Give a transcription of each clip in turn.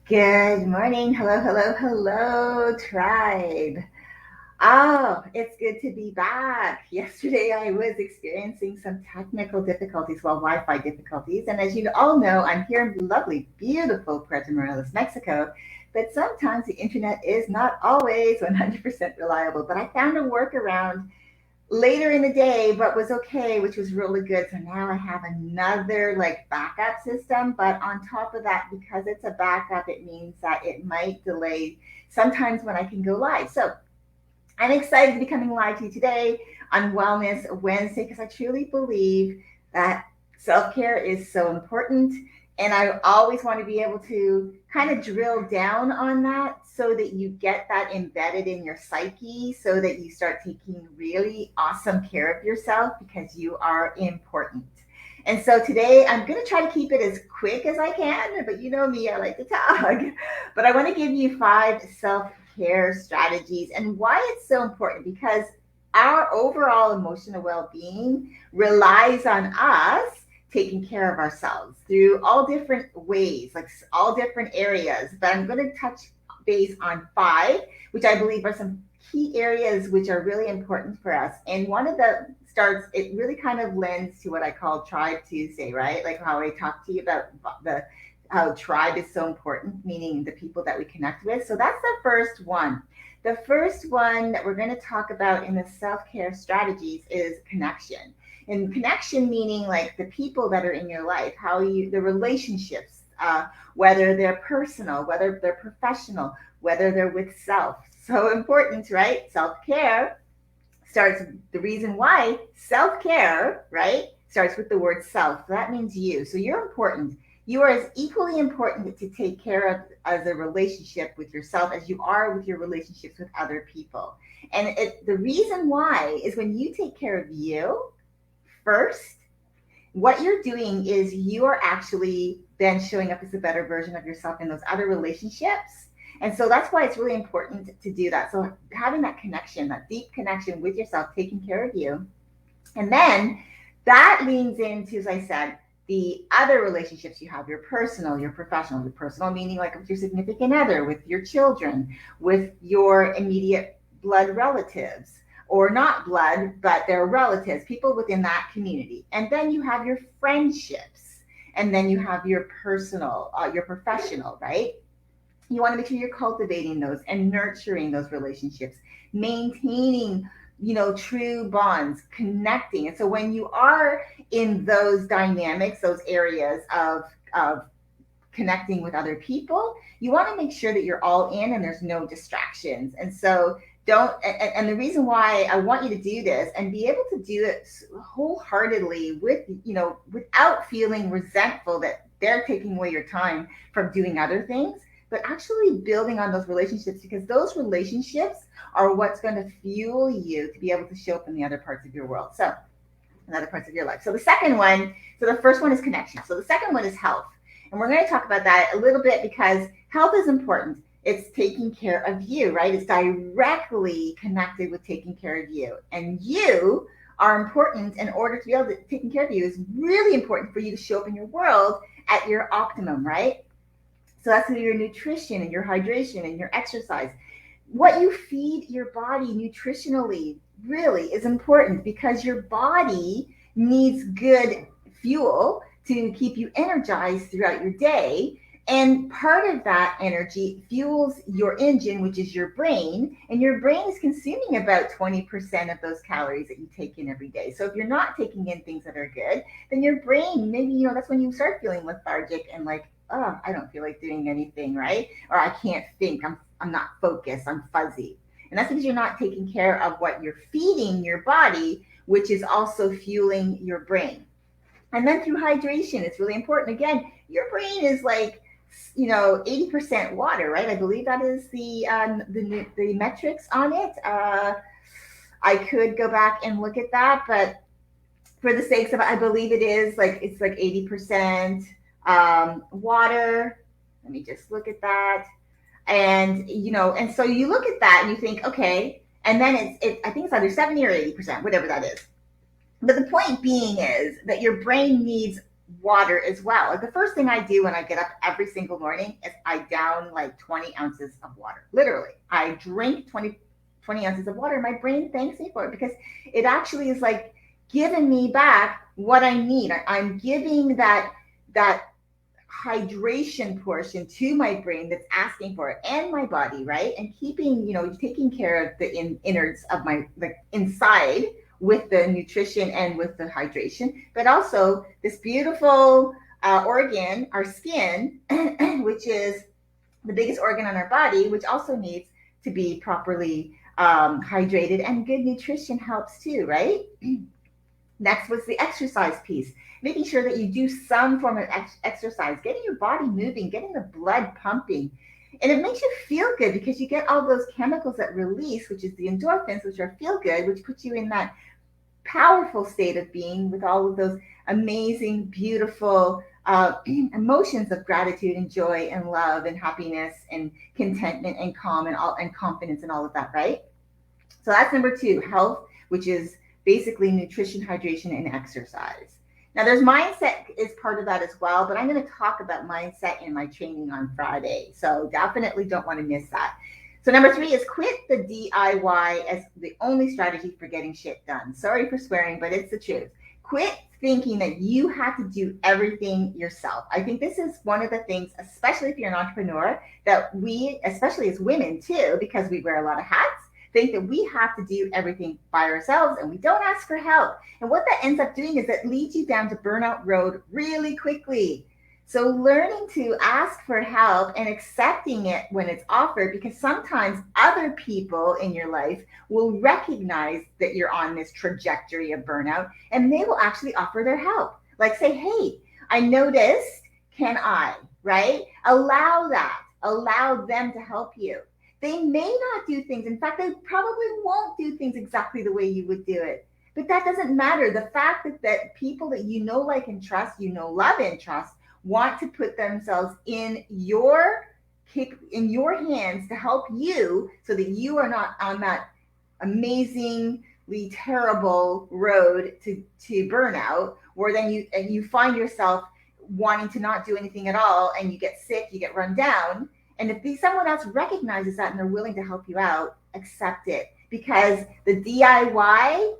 Good morning. Hello, hello, hello, tribe. Oh, it's good to be back. Yesterday I was experiencing some technical difficulties, well, Wi Fi difficulties. And as you all know, I'm here in lovely, beautiful Puerto Morelos, Mexico. But sometimes the internet is not always 100% reliable. But I found a workaround later in the day, but was okay, which was really good. So now I have another like backup system. But on top of that, because it's a backup, it means that it might delay sometimes when I can go live. So I'm excited to be coming live to you today on Wellness Wednesday because I truly believe that self care is so important. And I always want to be able to kind of drill down on that so that you get that embedded in your psyche so that you start taking really awesome care of yourself because you are important. And so today I'm going to try to keep it as quick as I can, but you know me, I like to talk. But I want to give you 5 self-care strategies and why it's so important because our overall emotional well-being relies on us taking care of ourselves through all different ways, like all different areas. But I'm going to touch base on 5, which I believe are some key areas which are really important for us. And one of the starts, it really kind of lends to what I call Tribe Tuesday, right? Like how I talked to you about the how tribe is so important, meaning the people that we connect with. So that's the first one. The first one that we're going to talk about in the self care strategies is connection. And connection meaning like the people that are in your life, how you, the relationships, whether they're personal, whether they're professional, whether they're with self. So important, right? Self care starts, the reason why self care, right, starts with the word self. That means you. So you're important. You are as equally important to take care of as a relationship with yourself as you are with your relationships with other people. And the reason why is when you take care of you first, what you're doing is you are actually then showing up as a better version of yourself in those other relationships. And so that's why it's really important to do that. So having that connection, that deep connection with yourself, taking care of you. And then that leans into, as I said, the other relationships you have, your personal, your professional. Your personal meaning like with your significant other, with your children, with your immediate blood relatives, or not blood, but they're relatives, people within that community. And then you have your friendships, and then you have your personal, your professional, right? You want to make sure you're cultivating those and nurturing those relationships, maintaining, true bonds, connecting. And so when you are in those dynamics, those areas of connecting with other people, you want to make sure that you're all in and there's no distractions. And so don't, and the reason why I want you to do this and be able to do it wholeheartedly with, without feeling resentful that they're taking away your time from doing other things, but actually building on those relationships because those relationships are what's going to fuel you to be able to show up in the other parts of your world. So, in other parts of your life. So the second one, so the first one is connection. So the second one is health. And we're going to talk about that a little bit because health is important. It's taking care of you, right? It's directly connected with taking care of you. And you are important in order to be able to take care of you is really important for you to show up in your world at your optimum, right? So that's your nutrition and your hydration and your exercise. What you feed your body nutritionally really is important because your body needs good fuel to keep you energized throughout your day. And part of that energy fuels your engine, which is your brain. And your brain is consuming about 20% of those calories that you take in every day. So if you're not taking in things that are good, then your brain, maybe, that's when you start feeling lethargic and like, oh, I don't feel like doing anything, right? Or I can't think. I'm not focused. I'm fuzzy. And that's because you're not taking care of what you're feeding your body, which is also fueling your brain. And then through hydration, it's really important. Again, your brain is like, 80% water, right? I believe that is the metrics on it. I could go back and look at that, but for the sakes of, I believe it is like it's like 80% water. Let me just look at that. And and so you look at that and you think, okay, and then I think it's either 70 or 80%, whatever that is. But the point being is that your brain needs water as well. Like the first thing I do when I get up every single morning is I down like 20 ounces of water. Literally, I drink 20 ounces of water. My brain thanks me for it because it actually is like giving me back what I need. I'm giving that hydration portion to my brain that's asking for it and my body, right? And keeping, taking care of the innards of my, like inside with the nutrition and with the hydration, but also this beautiful organ, our skin, which is the biggest organ on our body, which also needs to be properly hydrated, and good nutrition helps too, right? Next was the exercise piece, making sure that you do some form of exercise, getting your body moving, getting the blood pumping. And it makes you feel good because you get all those chemicals that release, which is the endorphins, which are feel good, which puts you in that powerful state of being with all of those amazing, beautiful emotions of gratitude and joy and love and happiness and contentment and calm and confidence and all of that, right? So that's number two, health, which is basically nutrition, hydration, and exercise. Now, there's mindset is part of that as well, but I'm going to talk about mindset in my training on Friday. So definitely don't want to miss that. So number three is quit the DIY as the only strategy for getting shit done. Sorry for swearing, but it's the truth. Quit thinking that you have to do everything yourself. I think this is one of the things, especially if you're an entrepreneur, that we, especially as women too, because we wear a lot of hats, think that we have to do everything by ourselves and we don't ask for help. And what that ends up doing is it leads you down to burnout road really quickly. So learning to ask for help and accepting it when it's offered, because sometimes other people in your life will recognize that you're on this trajectory of burnout and they will actually offer their help. Like say, hey, I noticed, can I, right? Allow that, allow them to help you. They may not do things. In fact, they probably won't do things exactly the way you would do it. But that doesn't matter. The fact that people that you know, like, and trust, love and trust, want to put themselves in your hands to help you so that you are not on that amazingly terrible road to burnout, where then you find yourself wanting to not do anything at all and you get sick, you get run down. And if someone else recognizes that and they're willing to help you out, accept it. Because the DIY,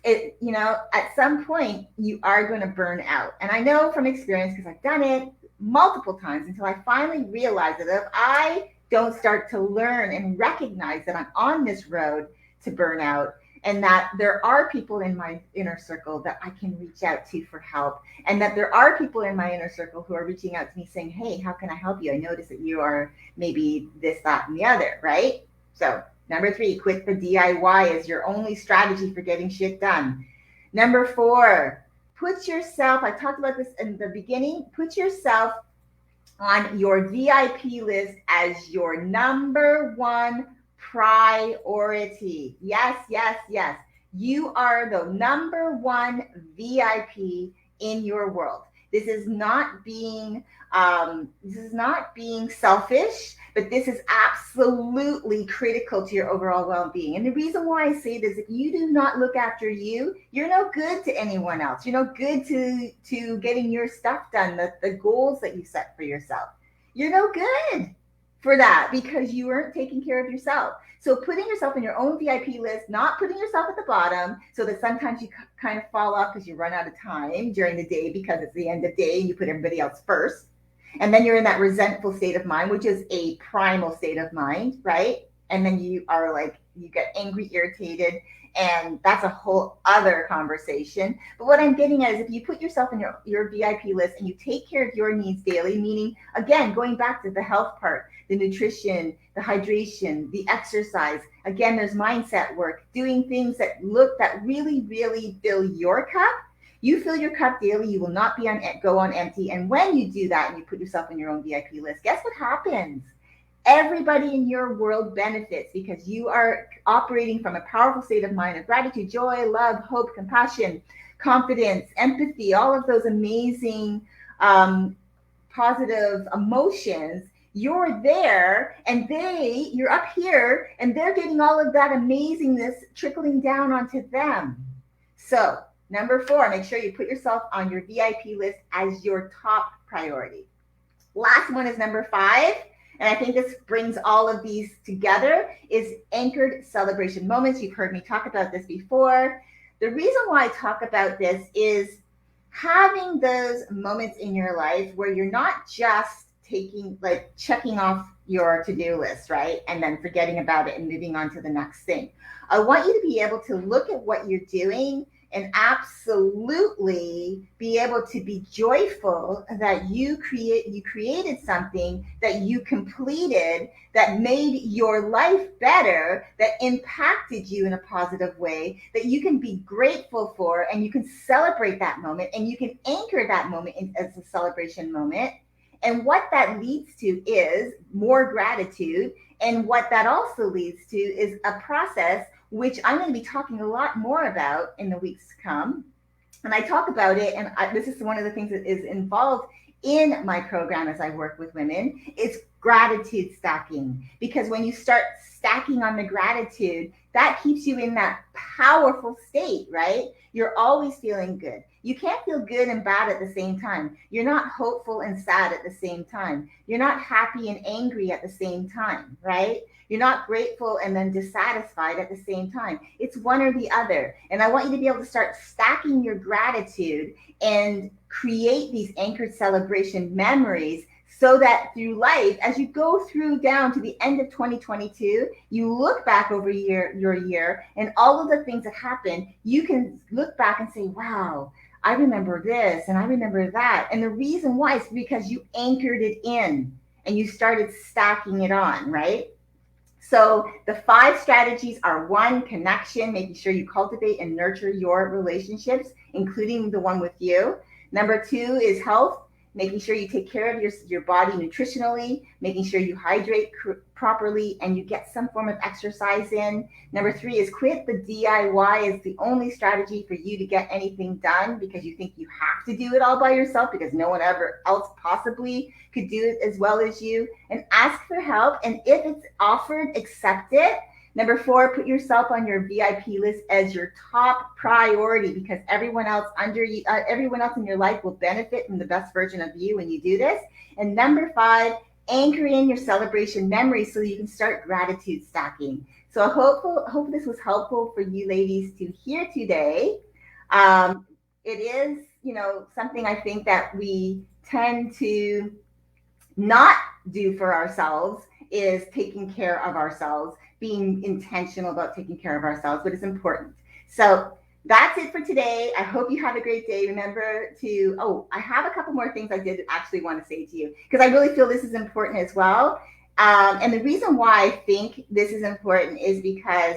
at some point you are going to burn out. And I know from experience, because I've done it multiple times, until I finally realized that if I don't start to learn and recognize that I'm on this road to burnout, and that there are people in my inner circle that I can reach out to for help, and that there are people in my inner circle who are reaching out to me saying, hey, how can I help you? I notice that you are maybe this, that, and the other, right? So number three, quit the DIY as your only strategy for getting shit done. Number four, put yourself, I talked about this in the beginning, put yourself on your VIP list as your number one priority. Yes, yes, yes. You are the number one VIP in your world. This is not being selfish, but this is absolutely critical to your overall well-being. And the reason why I say this, if you do not look after you, you're no good to anyone else. You're no good to getting your stuff done, the goals that you set for yourself. You're no good for that because you weren't taking care of yourself. So putting yourself in your own VIP list, not putting yourself at the bottom so that sometimes you kind of fall off because you run out of time during the day because it's the end of the day and you put everybody else first. And then you're in that resentful state of mind, which is a primal state of mind, right? And then you are like, you get angry, irritated, and that's a whole other conversation. But what I'm getting at is if you put yourself in your VIP list and you take care of your needs daily, meaning, again, going back to the health part, the nutrition, the hydration, the exercise, again, there's mindset work, doing things that really, really fill your cup. You fill your cup daily, you will not go on empty. And when you do that and you put yourself in your own VIP list, guess what happens? Everybody in your world benefits because you are operating from a powerful state of mind of gratitude, joy, love, hope, compassion, confidence, empathy, all of those amazing positive emotions. You're there and you're up here and they're getting all of that amazingness trickling down onto them. So Number 4, make sure you put yourself on your VIP list as your top priority. Last one is number 5. And I think this brings all of these together is anchored celebration moments. You've heard me talk about this before. The reason why I talk about this is having those moments in your life where you're not just checking off your to-do list, right? And then forgetting about it and moving on to the next thing. I want you to be able to look at what you're doing and absolutely be able to be joyful that you created something that you completed that made your life better, that impacted you in a positive way, that you can be grateful for, and you can celebrate that moment, and you can anchor that moment as a celebration moment. And what that leads to is more gratitude. And what that also leads to is a process which I'm going to be talking a lot more about in the weeks to come. And I talk about it, and this is one of the things that is involved in my program as I work with women, is gratitude stacking. Because when you start stacking on the gratitude, that keeps you in that powerful state, right? You're always feeling good. You can't feel good and bad at the same time. You're not hopeful and sad at the same time. You're not happy and angry at the same time, right? You're not grateful and then dissatisfied at the same time. It's one or the other. And I want you to be able to start stacking your gratitude and create these anchored celebration memories so that through life, as you go through down to the end of 2022, you look back over your year and all of the things that happened, you can look back and say, wow, I remember this and I remember that. And the reason why is because you anchored it in and you started stacking it on, right? So the 5 strategies are: 1, connection, making sure you cultivate and nurture your relationships, including the one with you. Number 2 is health, making sure you take care of your body nutritionally, making sure you hydrate properly and you get some form of exercise in. Number 3 is quit the DIY is the only strategy for you to get anything done because you think you have to do it all by yourself because no one ever else possibly could do it as well as you. And ask for help. And if it's offered, accept it. Number 4, put yourself on your VIP list as your top priority because everyone else everyone else in your life will benefit from the best version of you when you do this. And number 5, anchor in your celebration memories so you can start gratitude stacking. So I hope this was helpful for you ladies to hear today. It is, something I think that we tend to not do for ourselves is taking care of ourselves, being intentional about taking care of ourselves, but it's important. So that's it for today. I hope you have a great day. Remember I have a couple more things I did actually want to say to you because I really feel this is important as well. And the reason why I think this is important is because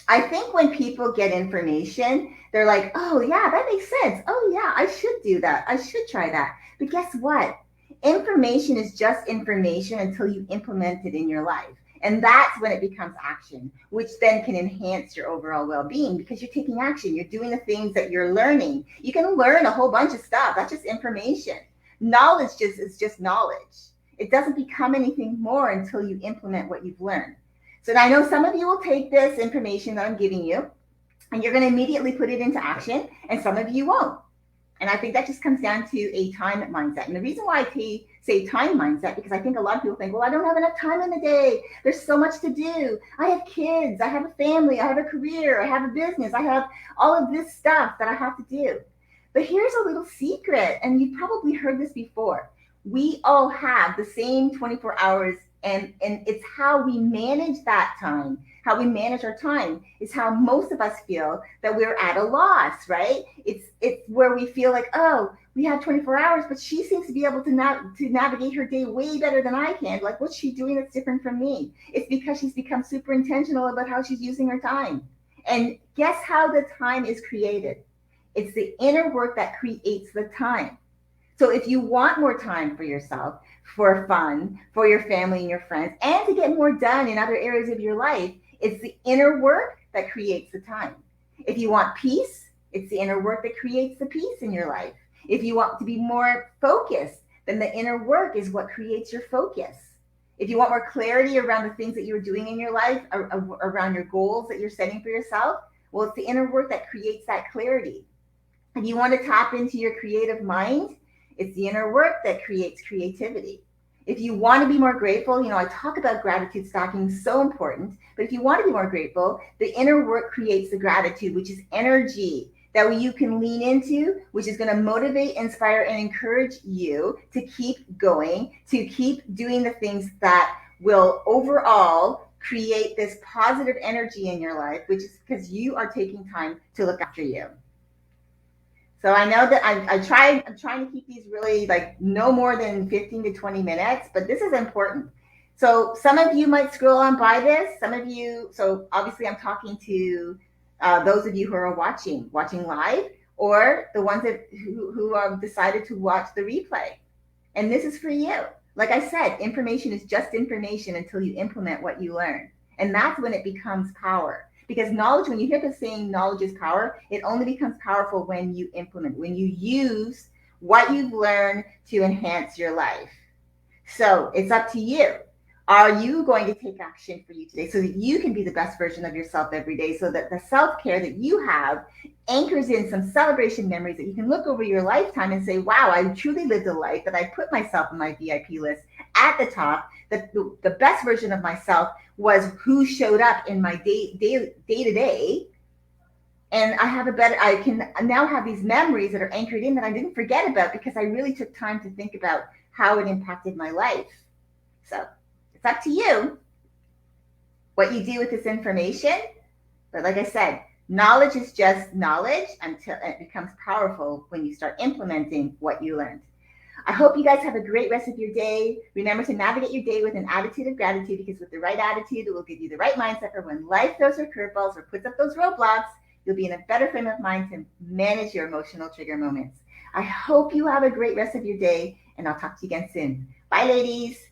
I think when people get information, they're like, oh yeah, that makes sense. Oh yeah, I should do that. I should try that. But guess what? Information is just information until you implement it in your life. And that's when it becomes action, which then can enhance your overall well-being because you're taking action. You're doing the things that you're learning. You can learn a whole bunch of stuff. That's just information. Knowledge is just knowledge. It doesn't become anything more until you implement what you've learned. So I know some of you will take this information that I'm giving you and you're going to immediately put it into action, and some of you won't. And I think that just comes down to a time mindset. And the reason why I say time mindset, because I think a lot of people think, well, I don't have enough time in the day. There's so much to do. I have kids. I have a family. I have a career. I have a business. I have all of this stuff that I have to do. But here's a little secret, and you've probably heard this before. We all have the same 24 hours, and it's how we manage that time. How we manage our time is how most of us feel that we're at a loss, right? It's where we feel like, oh, we have 24 hours, but she seems to be able to navigate her day way better than I can. Like, what's she doing that's different from me? It's because she's become super intentional about how she's using her time. And guess how the time is created? It's the inner work that creates the time. So if you want more time for yourself, for fun, for your family and your friends, and to get more done in other areas of your life, it's the inner work that creates the time. If you want peace, it's the inner work that creates the peace in your life. If you want to be more focused, then the inner work is what creates your focus. If you want more clarity around the things that you're doing in your life, around your goals that you're setting for yourself, Well, it's the inner work that creates that clarity. If you want to tap into your creative mind, it's the inner work that creates creativity. If you want to be more grateful, I talk about gratitude stacking, so important. But if you want to be more grateful, the inner work creates the gratitude, which is energy that you can lean into, which is going to motivate, inspire, and encourage you to keep going, to keep doing the things that will overall create this positive energy in your life, which is because you are taking time to look after you. So I know that I'm trying to keep these really like no more than 15 to 20 minutes, but this is important. So some of you might scroll on by this. Some of you, so obviously I'm talking to those of you who are watching live, or the ones who have decided to watch the replay. And this is for you. Like I said, information is just information until you implement what you learn. And that's when it becomes power. Because knowledge, when you hear the saying knowledge is power, it only becomes powerful when you implement, when you use what you've learned to enhance your life. So it's up to you. Are you going to take action for you today so that you can be the best version of yourself every day, so that the self-care that you have anchors in some celebration memories that you can look over your lifetime and say, wow, I truly lived a life that I put myself on my VIP list at the top, that the best version of myself was who showed up in my day to day. And I can now have these memories that are anchored in that I didn't forget about because I really took time to think about how it impacted my life. So it's up to you what you do with this information. But like I said, knowledge is just knowledge until it becomes powerful when you start implementing what you learned. I hope you guys have a great rest of your day. Remember to navigate your day with an attitude of gratitude, because with the right attitude, it will give you the right mindset for when life throws her curveballs or puts up those roadblocks. You'll be in a better frame of mind to manage your emotional trigger moments. I hope you have a great rest of your day, and I'll talk to you again soon. Bye, ladies.